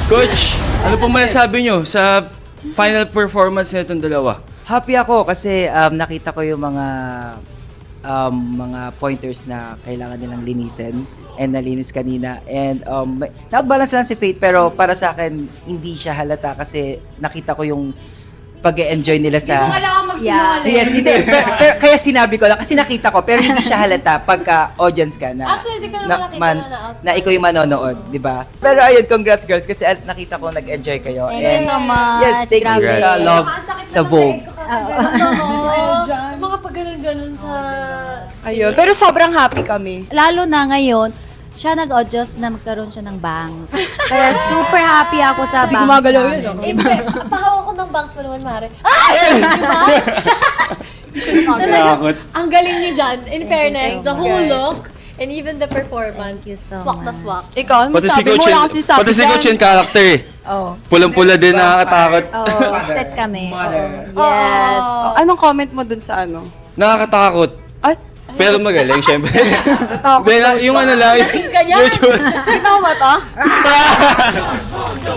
Coach, ano po masasabi nyo sa final performance na itong dalawa? Happy ako kasi nakita ko yung mga pointers na kailangan nilang linisin and nalinis kanina. And nag-balance lang si Faith pero para sa akin hindi siya halata kasi nakita ko yung pag-e-enjoy nila sa... Hindi mo kailangan magsinungaling. Yes, hindi. Pero, kaya sinabi ko lang kasi nakita ko pero hindi siya halata pagka audience ka na. Actually, di ko naman nakita na ikaw yung manonood, di ba? Pero ayun, congrats girls kasi nakita ko nag-enjoy kayo. Thank you so much. Yes, thank you Grabe. sa love sa Vogue. Mga pag ganun sa... Ayun. Pero sobrang happy kami. Lalo na ngayon, siya nag-adjust na magkaroon siya ng bangs. Kaya super happy ako sa Hindi bangs gumagalaw namin. yun, Pahawa ko ng bangs pa naman, Mare. Diba? Nakakot. Ang galing niyo dyan. In fairness, you the so whole much. look and even the performance. Thank you so Swak na much. swak. Ikaw, ano Pati si sabi mo Coach lang kasi sabi pati si dyan? Coach yung character eh. Oh. Pulang-pula din nakakatakot. Oh, set kami. Yes. Oh, anong comment mo dun sa ano? Nakakatakot. Ay, Pero magaling, syempre. natakot. Then, yung ano lang, Kanya? usual. Kita mo ba to? The